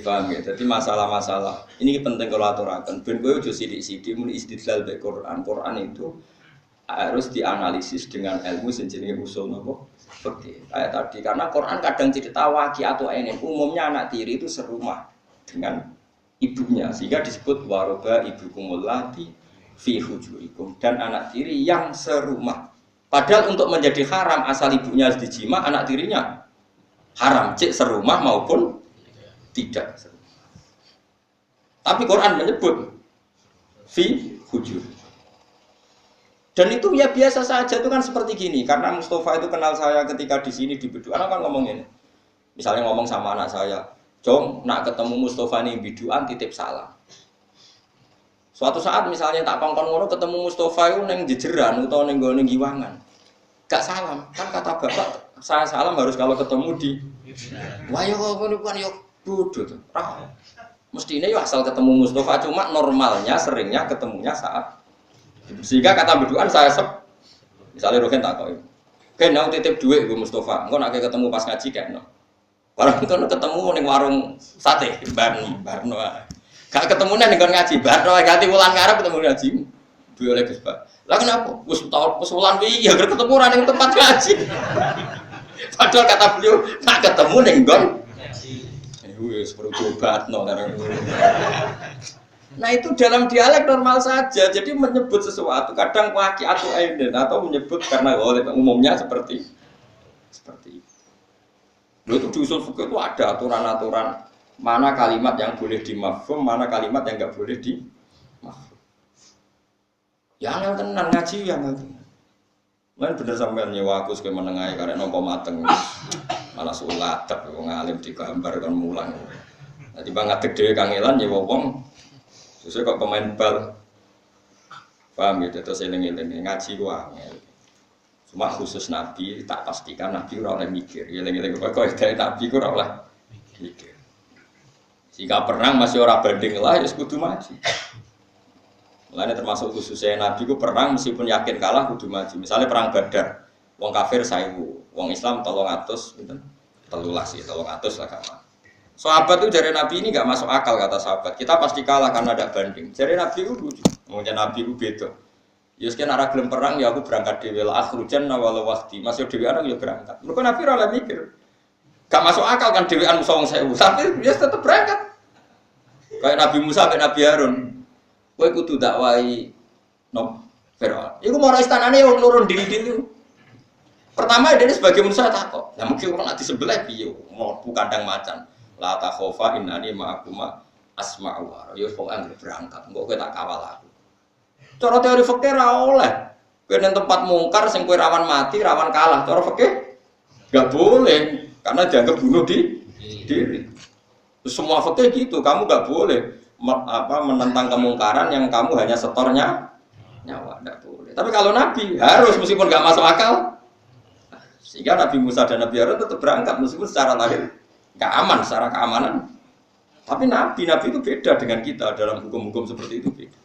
paham ya. Jadi masalah-masalah ini penting kalau aturaken. Ben kowe aja sithik-sithik muni istidlal be Quran. Quran itu harus dianalisis dengan ilmu sing jenenge usul napa fikih. Kayak tadi karena Quran kadang cerita waqi'atu ainin. Umumnya anak tiri itu serumah dengan ibunya sehingga disebut waroba ibukumul lati fi hujurikum dan anak tiri yang serumah. Padahal untuk menjadi haram asal ibunya harus dijima, anak tirinya haram cek serumah maupun tidak serumah. Tapi Quran menyebut fi hujur. Dan itu ya biasa saja, itu kan seperti gini. Karena Mustafa itu kenal saya ketika di sini di Bedu. Anak kan ngomong ini. Misalnya ngomong sama anak saya, "Jong, nak ketemu Mustafa nih Biduan titip salam." Suatu saat misalnya tak kongkon ngono ketemu Mustafa itu neng jejeran atau neng gone giwangan. Gak salam. Kan kata bapak, saya salam harus kalau ketemu di wah yo ngono kan yo bodoh tuh. Mestinya yo asal ketemu Mustafa cuma normalnya seringnya ketemunya saat sehingga kata Beduan saya misalnya Rogen tak kau, Ken mau titip duit gue Mustafa, engkau nak ketemu pas ngaji kan, no. Barang itu ketemu neng warung sate, barno, gak ketemu neng ngaji, barno, ganti wulan ngarep ketemu ngaji, duit oleh Gus Pak. Lah kenapa? Gus tahun pesulan ya ketemu orang yang tempat ngaji. Padahal kata beliau nak ketemu neng ngaji. Wes perlu barno, Nah itu dalam dialek normal saja, jadi menyebut sesuatu kadang waqi'atu ainin atau menyebut karena oleh umumnya seperti itu. Itu di usul fikih itu ada aturan-aturan mana kalimat yang boleh dimafhum, mana kalimat yang enggak boleh dimafhum. Ya angel tenan ngaji ya angel tenan. Lan bener sampean nyewa aku sing menengahi karek nopo mateng. Malah sulat tak wong alim digambar kon mulang. Dadi banget dhewe kangelan nyewa wong sesuai kok pemain bal, paham gitu, terus eling-eling ngaji gua, cuma khusus Nabi tak pastikan Nabi ora oleh mikir, eling-eling kok dari Nabi ora oleh mikir. Jika perang masih ora banding lah, ya kudu maju. Mulane termasuk khususnya Nabi ku perang meskipun yakin kalah kudu maju. Misalnya perang Badar, wong kafir 1000, wong Islam 300, pinten? 13 lah kawan. Sahabat itu dari Nabi ini nggak masuk akal kata sahabat. Kita pasti kalah karena ada banding. Dari Nabi itu lucu. Ngomongnya Nabi itu beda. Ya sekian arah gelem perang ya aku berangkat dewe lah akhrujan nawala waqti. Masih dewe anak ya berangkat. Mereka Nabi ora mikir. Gak masuk akal kan dewean musuh wong 1000. Tapi dia tetap berangkat. Kayak Nabi Musa sampai Nabi Harun. Kowe kudu dakwahi Firaun. Iku mau istanane wong nurun diri-diri. Pertama dia sebagai manusia takut. Lah mungkin orang nanti sebelah piye mau kandang macan. La ta khofa innani ma'akuma asma'u wa ya pokoke berangkat engko kowe tak kawal aku. Cara teori fikih ra oleh. Kowe nang tempat mungkar sing kowe rawan mati, rawan kalah. Cara fikih enggak boleh karena dianggap bunuh diri. Semua fikih gitu, kamu enggak boleh menentang kemungkaran yang kamu hanya setornya nyawa, enggak boleh. Tapi kalau Nabi harus meskipun enggak masuk akal. Sehingga Nabi Musa dan Nabi Harun tetap berangkat meskipun secara lahir nggak aman secara keamanan, tapi nabi itu beda dengan kita dalam hukum-hukum seperti itu beda.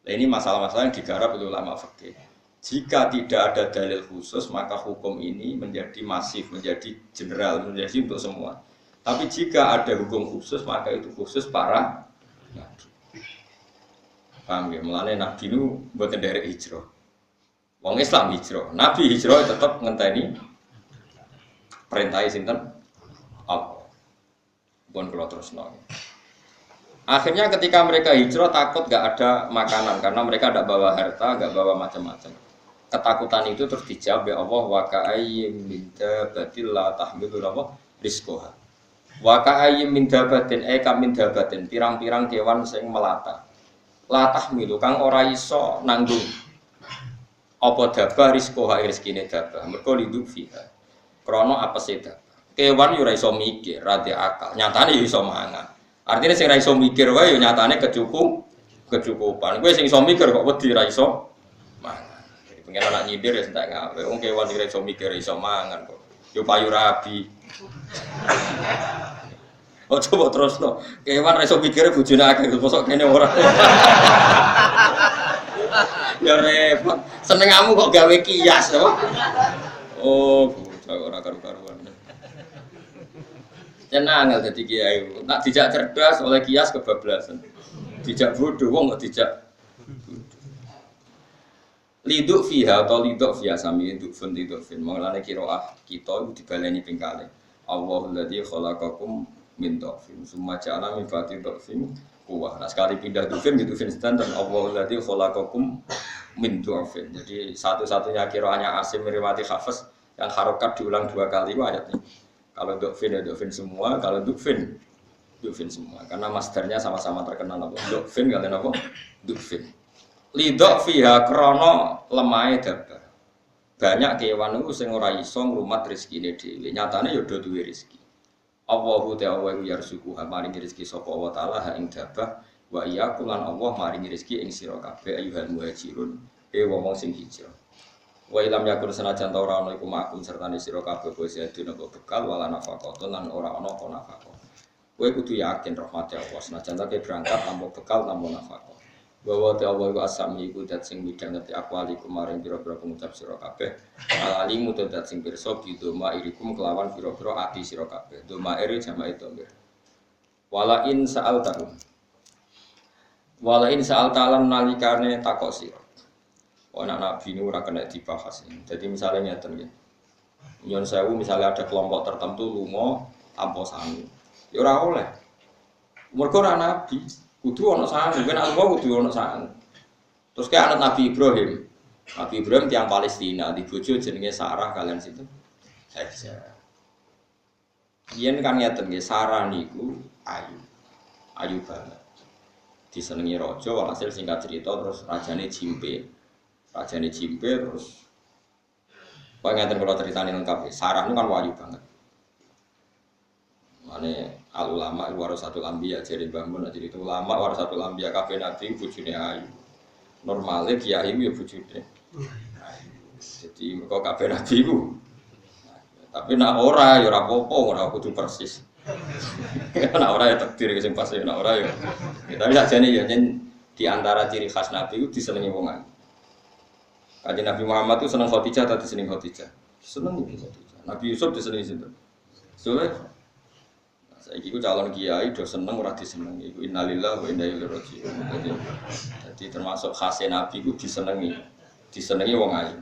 Nah, ini masalah-masalah yang digarap oleh ulama fikih. Jika tidak ada dalil khusus maka hukum ini menjadi masif, menjadi general, menjadi untuk semua. Tapi jika ada hukum khusus maka itu khusus para nabi. Paham ya? Mulane nabi itu buatan dari hijrah. Wong Islam hijrah, nabi hijrah tetap ngenteni perintah sinten. Bukan kalau terus nol. Akhirnya ketika mereka hijrah takut gak ada makanan karena mereka tidak bawa harta, gak bawa macam-macam. Ketakutan itu terus dijawab ya Allah wa ka'ayyim min dabatin la tahmilu rizqaha. Wa ka'ayyim min dabatin kam min dabatin pirang-pirang kewan sing melata. La tahmilu kang ora iso nanggung. Apa dabah rizqaha rezekine dabah. Mergo liduk fiha. Krana apese dabah. Kewan yo ora iso mikir, ra di akal. Nyatane yo iso mangan. Artinya sing ra iso mikir wae yo nyatane kecukupan. Kowe sing iso mikir kok wedi ra iso mangan. Jadi pengen anak nyindir ya entek ngawe. Wong kewan ora iso mikir iso mangan kok. Yo payu rabi. Oh coba terus no. Kewan ra iso mikir bojone akeh mosok kene ora. Ya repot. Senengamu kok gawe kias to. Oh, bocah ora karu-karuan. Tenang angel dadi kiai. Nak dijak cerdas oleh kias kebablasan. Dijak bodoh wong kok dijak liduk fiha atau liduk fiha sami liduk fin mengalami kiroah kita itu dibaleni pingkale Allahul ladzi khalaqakum min dhafin summa ja'ala min ba'di dhafin quwwah. Nah sekali pindah dhafin gitu fin standar Allahul ladzi khalaqakum min dhafin. Jadi satu-satunya kiroahnya Asim riwayat Hafs yang harokat diulang 2 kali itu ayatnya. Kalau dhafin ya dhafin semua, kalau dhafin semua karena masdarnya sama-sama terkenal apa dhafin kalian apa dhafin. Lidok fiha krono lemai dabar. Banyak kewan itu sing ora iso ngrumat rezekine dhewe. Nyatane ya do duwe rezeki. Allahu ta'ala yarzuqu maring rezeki sapa wa ta'ala ha ing dabah wa iyyakum lan Allah maring rezeki ing sira kabeh ayyuhal muhajirun. Wong sing hijrah. Wa ilam yakun senajan ta ora ana iku makum sertane sira kabeh bose dina bekal wala nafaqatun lan ora ana apa nafaqah. Kowe kudu yakin rahmat Allah senajan ta berangkat tanpa bekal tanpa nafaqah. Bahwa Allah iku asami iku dat sing midhangeti akwali kemarin pira-pira pengucap sira kabeh alalimu dat sing pirsa bidoma irikum kelawan pira-pira ati sira kabeh doma iri jamae domir wala in sa'altahum lan nalikane takok sira ana nabi ini ora kena dibahas jadi misalnya ngeten nggih nyon sewu misalnya ada kelompok tertentu lunga tanpa sangu ya ora oleh mergo ora nabi kudu ana sangu, ben Allah kudu ana sangu. Terus kayak anak Nabi Ibrahim. Nabi Ibrahim tiyang Palestina, di bojo jenenge Sarah kalian situ. Hajar. Yen kan ngeten nggih, Sarah niku ayu. Ayu banget. Disenengi raja, walhasil singkat cerita terus rajane jimpe. Terus kok ngeten kula critani lengkap. Sarah niku kan ayu banget. Mane al ulama warasatul anbiya jare Mbah Mun jadi ulama warasatul anbiya kabeh nabi bojone ayu. Normale kiai ya bojone. Jadi mergo kabeh nabi ku. Tapi nek ora ya ora apa-apa ora kudu persis. Nek ora ya takdir sing pas nek ora ya. Tapi sakjane ya di antara ciri khas nabi ku disenengi wong ayu. Kanjeng Nabi Muhammad itu seneng Khadijah atau disenengi Khadijah? Seneng Khadijah. Nabi Yusuf disenengi sinten? Sulaiman. Saiki ku calon kiai do seneng ora disenengi. Iku innalillahi wa inna ilaihi raji'un. Jadi termasuk khas Nabi ku disenengi. Disenengi wong ayu.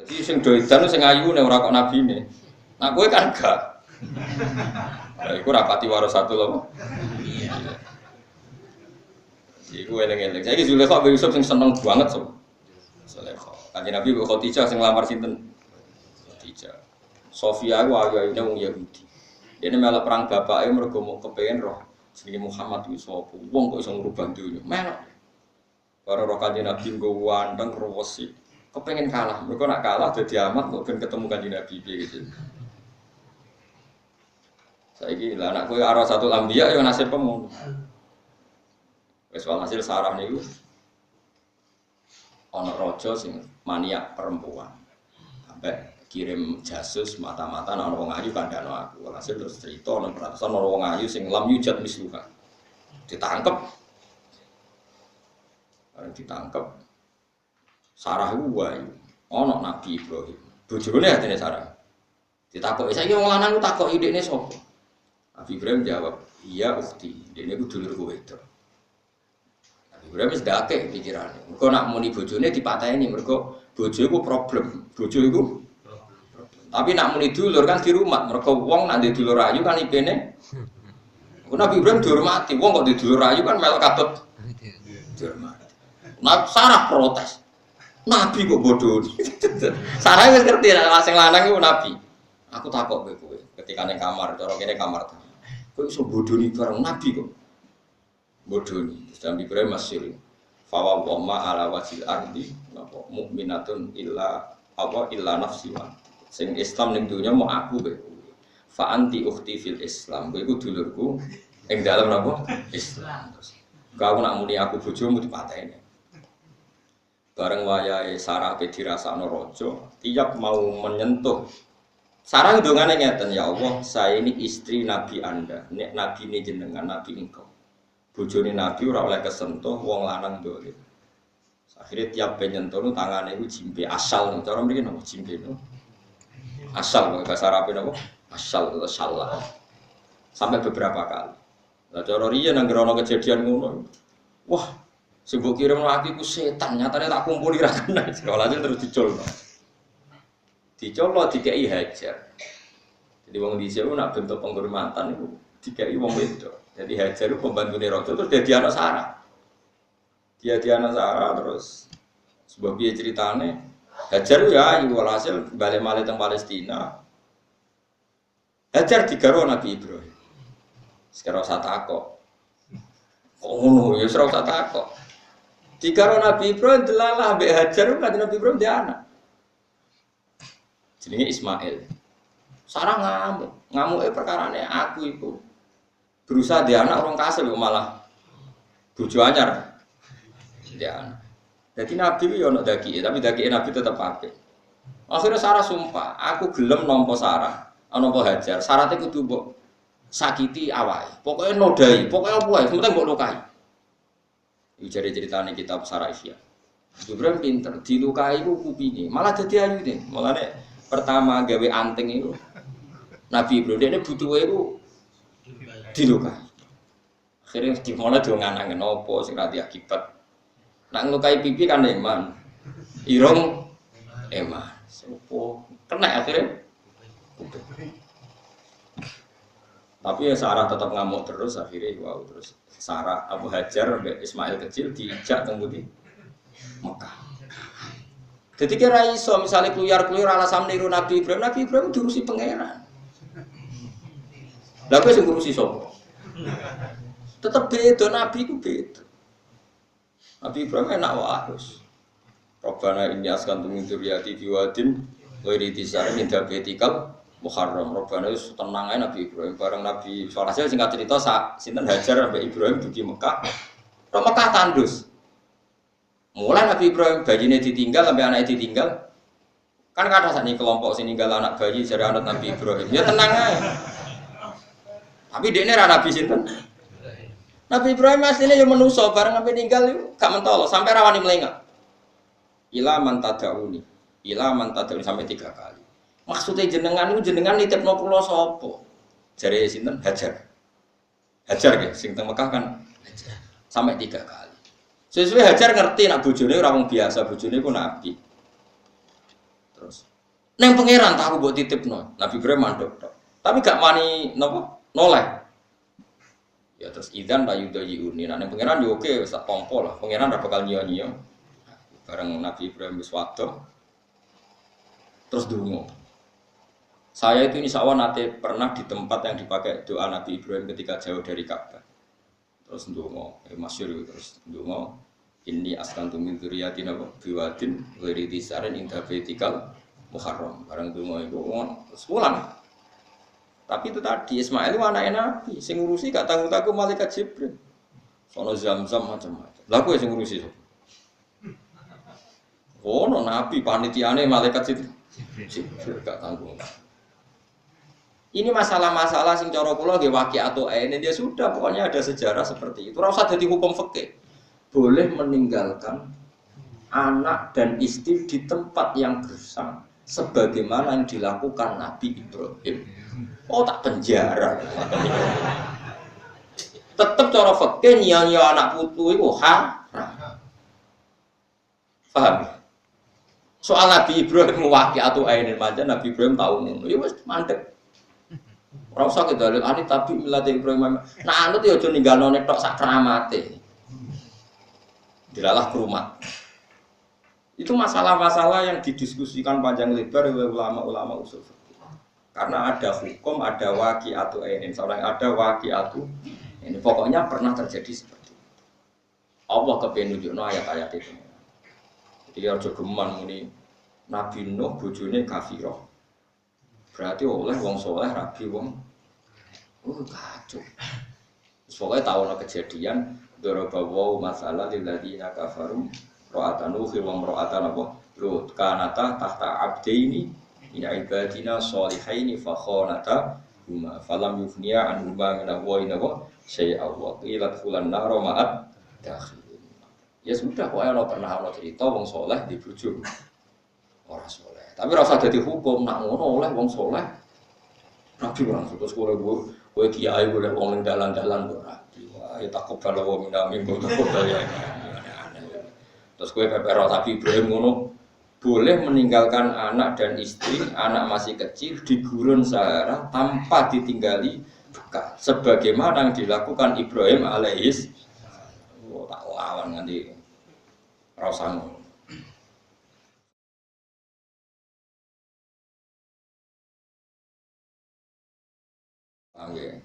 Jadi sing doidan sing ayu nek ora kok nabine. Nah kowe kan gak. Lah iku rapati warasatul apa? Iya. Iku eling-eling. Saiki Zulaikha bin Yusuf sing seneng banget so. Zulaikha. Kanjeng Nabi kok Khadijah sing nglamar sinten? Khadijah. Sofia ku ayu-ayune wong Yahudi. Dene melok perang bapake mergo mau kepengin roh jenenge Muhammad wis sapa. Wong kok iso ngrubah dunya. Melok. Karo roh Kanjeng Nabi nggo wandeng rewesi. Kepengin kalah. Mergo nak kalah dadi amat kok ben ketemu Kanjeng Nabi piye gitu. Saiki lah anak kowe arasatul anbiya ya nasib pemu. Wis walhasil Sarah niku ana raja sing maniak perempuan. Sampai kirim jasus mata-mata ana wong ayu kandhano aku. Walhasil terus cerita ana peratusan ana wong ayu sing lam yujad misluha. Ditangkep. Bareng ditangkep. Sarah ku wae ana Nabi Ibrahim. Bojone atine Sarah. Ditakoki saiki wong lanang ku takoki idekne sapa? Nabi Ibrahim jawab, "Iya ukhti, dene ku dulurku wedok." Nabi Ibrahim wis dake pikirane. Mergo nak muni bojone dipateni mergo bojo iku problem. Bojo iku tapi nak muni dulur kan dirumat. Mergo wong nak ndek dulur ayu kan ipene. Nabi Ibrahim dihormati. Wong kok ndek dulur ayu kan melok katut dihormati. Nah, Sarah protes. Nabi kok bodoh. Sarah wis ngerti nek sing lanang iku nabi. Aku takok kowe ketika ning kamar, cara kene kamar ta. Kowe iso bodoni bareng nabi kok. Bodoni. Nabi Ibrahim masyhur. Fa wa ala wajil ardi napa mukminatun illa nafsi wa. Sing Islam ning dunya mau aku kowe. Fa anti ukhti fil Islam. Kowe iku dulurku ing dalem napa? Islam. Kau nak muni aku bojomu dipateni. Bareng wayahe Sarah pe dirasakno raja, tiap mau menyentuh Sarah ndongane ngeten, ya Allah, saya ini istri Nabi Anda, nek Nabi ini jenengan, Nabi engkau. Bojone Nabi ora oleh kesentuh wong lanang dolim. Akhirnya tiap penyentuh nu tangannya itu jimbe asal nih. Cara mriki napa jimbe nu? Asal bahasa Arab napa? Asal atau salah. Sampai beberapa kali. Lah cara riyen nang ana kejadian ngono. Wah, sing mbok kirim lagi ku setan, nyatane tak kumpuli ra kena. Sekolahnya terus diculno. Dicolno dikei hajar. Jadi wong dhisik ku nak bentuk penghormatan iku dikei wong wedok. Jadi hajar itu pembantune raja terus dadi anak Sarah. Dia anak Sarah terus sebab piye ceritane? Hajar ya iku walhasil balik malih teng Palestina. Hajar digaro Nabi Ibrahim. Sekarang usah takok. Kok ngono ya ora usah takok. Digaro Nabi Ibrahim delalah mbek Hajar kan Nabi Ibrahim dia anak. Jenenge Ismail. Sarah ngamuk. Ngamuke perkarane aku iku berusaha dia anak orang kasil kok malah bojo anyar. Dia anak. Jadi Nabi itu ya ono daki, tapi daki Nabi tetap apik. Akhirnya Sarah sumpah, aku gelem nampa Sarah, nampa Hajar. Syaratnya kudu mbok sakiti awake. Pokoknya nodai, pokoknya apa wae, penting mbok lukai. Iki jare ceritane kitab Sarah Isya. Ibrahim pinter, dilukai ku kupinge, malah dadi ayu deh. Mulane pertama gawe anting itu Nabi Ibrahim dene butuhe iku dilukai. Akhirnya dimana donganangen apa sing ra akibat. Nak ngelukai pipi kan eman, irong eman, sepo kena akhirnya. Tapi ya Sarah tetap ngamuk terus akhirnya wow terus Sarah Abu Hajar sampai Ismail kecil diijak kemudian Mekah. Jadi kira iso misalnya keluyar alasan niru Nabi Ibrahim diurusi pangeran. Lah kowe sing ngurusi sapa? Tetep beda Nabi ku beda. Nabi Ibrahim enak wae. Rabbana inni askantu min dzurriyyati biwadin ghairi dzar'in inda baitikal muharram. Rabbana wis tenang ae Nabi Ibrahim bareng Nabi Sallallahu singkat cerita sinten Hajar sampai Ibrahim dugi Mekah. Ro Mekah tandus. Mulai Nabi Ibrahim bayine ditinggal sampai anaknya ditinggal. Kan kata sakniki kelompok sing ninggal anak bayi jare anak Nabi Ibrahim. Ya tenang ae. Tapi dekne ra nabi sinten? Nabi Ibrahim aslinya yang menuso bareng sampai tinggal itu gak mentol sampai rawani melengak. Ila man tadauni sampai 3 kali. Maksudnya jenengan nitipno kula sapa? Jare sinten? Hajar. Hajar nggih sing teng Mekah kan Hajar. Sampai 3 kali. Sesuai Hajar ngerti nak bojone ora wong biasa, bojone ku nabi. Terus neng pangeran tak aku mbok titipno. Nabi Ibrahim mandek tok. Tapi gak wani napa? Noleh. Ya terus idzan la yudayiuni. Nek pangeran yo oke wis tak tampa lah. Pangeran ora bakal nyia-nyia. Bareng Nabi Ibrahim wis wadoh. Terus donga. Saya itu insyaallah nate pernah di tempat yang dipakai doa Nabi Ibrahim ketika jauh dari Ka'bah. Terus donga, masyhur terus donga. Inni askantu min dzurriyyatina biwadin ghairi dzar'in inda baitikal muharram. Bareng donga iku terus pulang. Tapi itu tadi Ismail itu anaknya Nabi, sing ngurusi gak tanggung-tanggung malaikat Jibril. Sono Zam-Zam macam-macam. Lah kowe sing ngurusi sapa? Oh, no Nabi panitiane malaikat Jibril gak tanggung. Ini masalah-masalah sing cara kula nggih waqi'atu ain dia sudah pokoknya ada sejarah seperti itu. Ora usah dadi hukum fikih. Boleh meninggalkan anak dan istri di tempat yang gersang sebagaimana yang dilakukan Nabi Ibrahim. Oh tak penjara. Tetap cara fikih nyanyi anak putu itu haram. Paham? Soal Nabi Ibrahim waqi'atu ainin aja Nabi Ibrahim tahu ngono. Ya wis mandek. Ora usah kedalil ani tapi milate Ibrahim. Nah anut ya aja ninggalno nek tok sak keramate. Dilalah kerumat. Itu masalah-masalah yang didiskusikan panjang lebar oleh ulama-ulama usul fikih. Karena ada hukum, ada waqi'atu ainin, seorang ada waqi'atu ini pokoknya pernah terjadi seperti itu. Allah kepengen nunjukno ayat-ayat itu. Jadi aja geman muni Nabi Nuh bojone kafirah. Berarti oleh wong saleh rabi wong kacau. Pokoknya tahu kejadian darabawu masalah lil ladina kafaru ra'atan nuhi wa ra'atan apa lut kanata tahta abdaini ina ibadina sholihaini fa khanata huma falam yufniya an huma min ahwaina wa syai'a wa qilat fulan naro ma'at dakhilin. Ya sudah, kok ana pernah ana cerita wong soleh di bojo ora soleh. Tapi ora usah dadi hukum nak ngono oleh wong soleh. Nabi orang terus kowe kiai golek wong ning dalan-dalan kok rapi. Wah, ya takut kalau wong minami kok ya. Terus kowe pepero tapi Ibrahim ngono boleh meninggalkan anak dan istri, anak masih kecil di gurun Sahara tanpa ditinggali bekas sebagaimana yang dilakukan Ibrahim alaihis. Oh, tak lawan nanti rasane. Oke.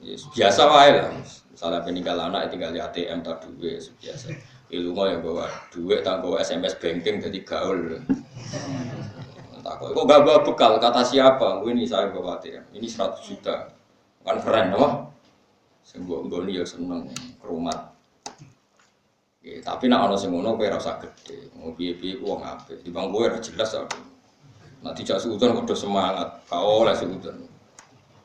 Yes, biasa wae lah. Misalnya peninggal anak tinggal di ATM tak duit biasa. Ilmu yang bawa duit tak bawa SMS banking jadi gaul. Tak kok gak bawa bekal kata siapa? Ini saya bawa ATM. Ini 100 juta. Kan keren loh. Sembuh nggoni ya seneng kerumat. Ya, tapi nak ono sing ngono kowe ora usah gede. Mau piye-piye ku wong apik. Di bang kowe ora jelas aku. Nek dijak suudon kudu semangat. Gak oleh suudon.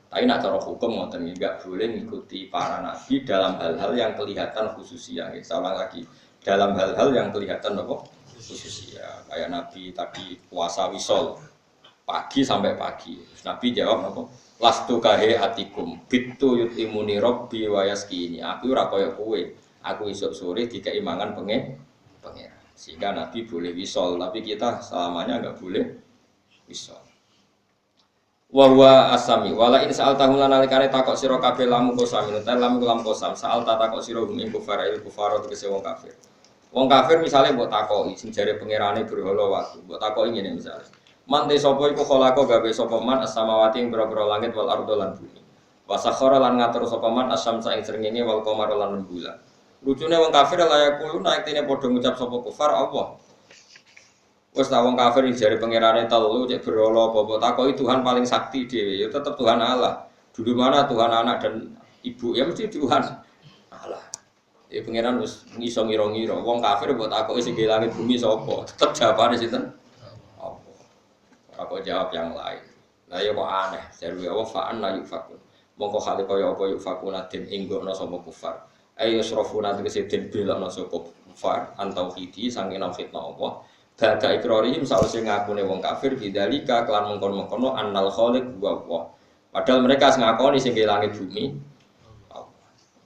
Tapi nak cara hukum ngoten enggak boleh mengikuti para nabi dalam hal-hal yang kelihatan khususia. Salah lagi dalam hal-hal yang kelihatan apa? Khususia. Kayak nabi tadi puasa wisol pagi sampai pagi. Terus nabi jawab apa? Lastu kahe atikum bitu yutimuni robbi wa yaskini. Aku ora kaya kowe. Aku esuk sore dikai mangan pangeran. Sehingga nabi boleh wisol, tapi kita selamanya enggak boleh wisol. Wa huwa asami wala in sa'al tahun lan alikane takok sira kabeh lamu kosam utawa lamu lam kosam sa'al takok sira hum ing kufar il kufar tegese wong kafir. Wong kafir misale mbok takoki sing jare pangerane berhala waktu mbok takoki ngene misale man te sapa iku kholaqo gawe sapa man as-samawati ing pira-pira langit wal ardo lan bumi wa sakhara lan ngatur sapa man asam ing srengenge wal qamar lan bulan. Lucune wong kafir layak kulo naik tene padha ngucap sapa kufar Allah. Wes ta wong kafir jare pangerane telu cek berhala apa takoki Tuhan paling sakti dhewe ya tetep Tuhan Allah. Dulu mana Tuhan anak dan ibu ya mesti Tuhan Allah. Ya pangeran wis iso ngira-ngira wong kafir mbok takoki sing langit bumi sapa? Tetep jawabane sinten? Apa? Aku jawab yang lain. Lah ya kok aneh, jare Allah fa'an la yufakun. Mongko hale kaya apa yufakuna den inggono sapa kufar. Ayo srofuna tegese den belokno sapa kufar antauhidi sange nafitna Allah. Bada ikrarihim sawise ngakune wong kafir bidzalika kelan mengkon-mengkono annal khaliq wa Allah. Padahal mereka ngakoni sing langit bumi.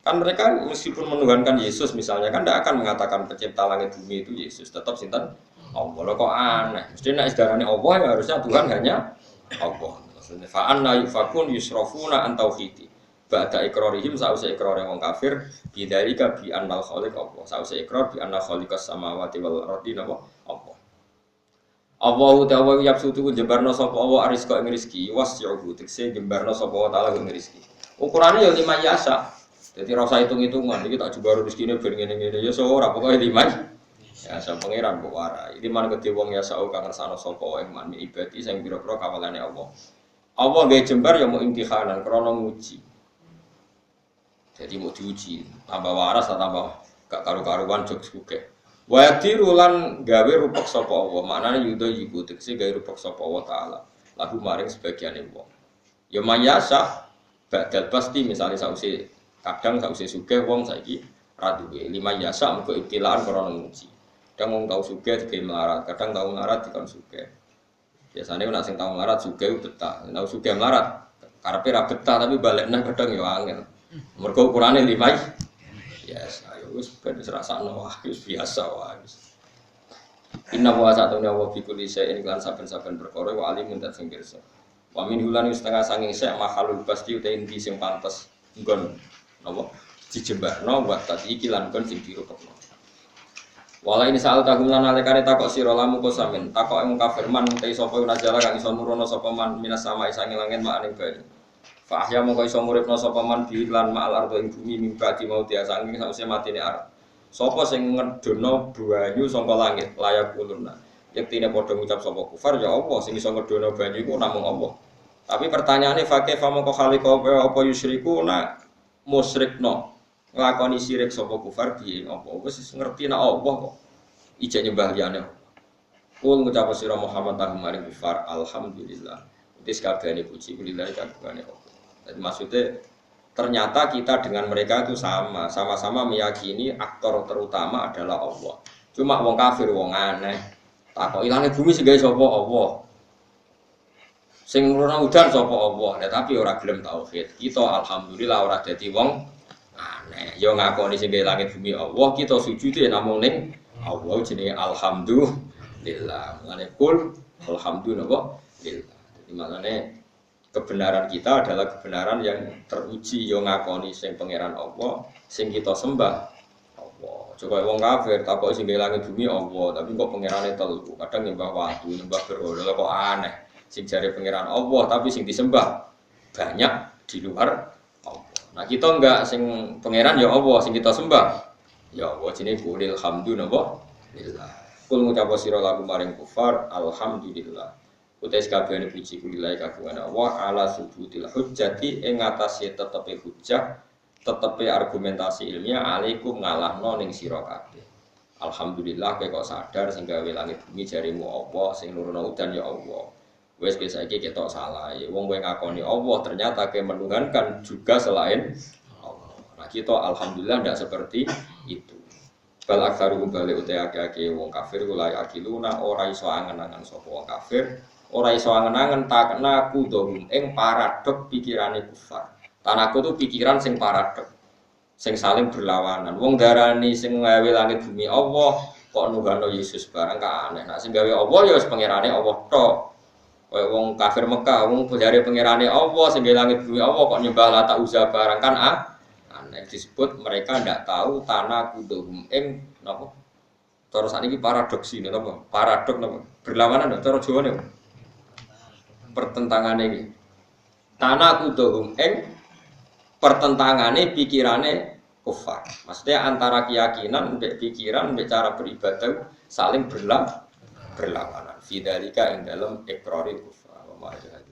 Kan mereka meskipun menuhankan Yesus misalnya kan tidak akan mengatakan pencipta langit bumi itu Yesus, tetap sinten Allah. Kok aneh. Mesti nek isdarane Allah ya harusnya Tuhan hanya Allah. Maksudnya fa anna yufakun yusrafuna an tauhidi. Bada ikrarihim sawise ikrare wong kafir bidzalika bi annal khaliq Allah. Sawise ikrar bi annal khaliqas samawati wal ardi napa Allah. Allahu ta'ala yabsutu jembarno sapa Allah arizqa ing rezeki wasyuhu tekse jembarno sapa wa taala ing rezeki. Ukurane ya 5 yasa. Dadi ora usah hitung-hitungan iki tak jembar rezekine ben ngene-ngene ya ora pokoke 5. Ya sapa pangeran kok warai. Iki man gedhe wong yasa kang ngersano sapa wae man ibadi sing pira-pira kawalane Allah. Allah gawe jembar ya mau imtihanan krana nguji. Jadi mau diuji, tambah waras atau tambah gak karu-karuan jog sugih. Wa yatirulan gawe rupek sapa Allah, maknane yudo yiku tegese gawe rupek sapa Allah taala. Lagu maring sebagiane wong. Ya mayasa badal pasti misalnya sause kadang sause sugih wong saiki ra duwe. 5 yasa muga ibtilaan krana nguji. Kadang wong tau sugih digawe melarat, kadang tau melarat dikon sugih. Biasane nek sing tau melarat sugih betah, tau sugih melarat karepe ra betah tapi balekna kadang ya angel. Mergo ukurane 5 yes, ayo wis ben rasakno wis biasa wae. Inna wa sa'atuna wa fi kulli shay'in lan saben-saben perkara wa alimun dan sing pirsa. Wa min hulan setengah sanging sek makhluk pasti uta inti sing pantes nggon napa dijembakno wa tadi iki lan kon sing dirupekno. Wala ini saal tahun lan alekare takok sira lamu kosamin takok ing kafir man te sapa unajala kang iso nurono sapa man minas sama isange langit mak ning bali. Fa ahya mongko iso muripno sapa man bi lan ma'al ardo ing bumi mimba di mau dia saking sause matine arep. Sapa sing ngedono banyu saka langit layak uluna. Yektine padha ngucap sapa kufar ya Allah sing iso ngedono banyu iku namung Allah. Tapi pertanyaane fa kaifa mongko khaliqa apa yusyriku na musyrikno. Nglakoni syirik sapa kufar piye apa wis ngerti nek Allah kok ijek nyembah liyane. Kul ngucap sira Muhammad tahumari kufar alhamdulillah. Wis kabehane puji kulillahi kabehane Allah. Jadi maksudnya ternyata kita dengan mereka itu sama-sama meyakini aktor terutama adalah Allah. Cuma wong kafir wong aneh. Takoki langit bumi sing gawe sapa Allah. Sing nuruna udan sapa Allah. Tapi ora gelem tauhid. Kita alhamdulillah ora dadi wong aneh. Ya ngakoni sing gawe langit bumi Allah, kita sujude namung ning Allah jenenge alhamdulillah. Mulane kul alhamdulillah. Jadi maknane kebenaran kita adalah kebenaran yang teruji yo ngakoni sing pangeran Allah, sing kita sembah Allah. Coba wong kafir takok sing langit bumi Allah, tapi kok pangerane telu. Kadang nyembah watu, nyembah berhala kok aneh. Sing jare pangeran Allah tapi sing disembah banyak di luar Allah. Nah, kita enggak sing pangeran ya Allah, sing kita sembah ya Allah jenenge kulil hamdulillah. Kul ngucap sira lagu maring kufar alhamdulillah. Utais kabehane puji kulilahi kagungan Allah ala subutil hujjati ing atase tetepe hujjah, tetepe argumentasi ilmiah alaikum ngalahno ning sira kabeh. Alhamdulillah kowe kok sadar sing gawe langit bumi jarimu Allah, sing nurono udan ya Allah. Wes saiki ketok salah. Wong kowe ngakoni Allah ternyata kowe menuhankan juga selain Allah. Nah, kita alhamdulillah ndak seperti itu. Bal aksaru bali utai akeh wong kafir kulai akiluna ora iso angen-angen sapa wong kafir. Ora iso angen-angen takna kudhum ing paradok pikirane kufar. Tanaku itu pikiran sing paradok, sing saling berlawanan. Wong darani sing gawe langit bumi Allah, kok nuhano Yesus barang ka aneh. Nek sing gawe Allah ya wis pangerane Allah tok. Kaya wong kafir Mekah, wong jare pangerane Allah, sing gawe langit bumi Allah kok nyembah Lata Uzza barang kan aneh. Disebut mereka ndak tahu tanah kudhum ing napa? Terus sakniki paradoks ini napa? Paradok napa? Berlawanan cara Jawane. Pertentangane iki. Tanah kudhum ing pertentangane pikirane kufar. Maksudnya antara keyakinan mbek pikiran mbek cara beribadah saling berlawanan. Fidzalika ing dalem iqraril kufar wa ma'al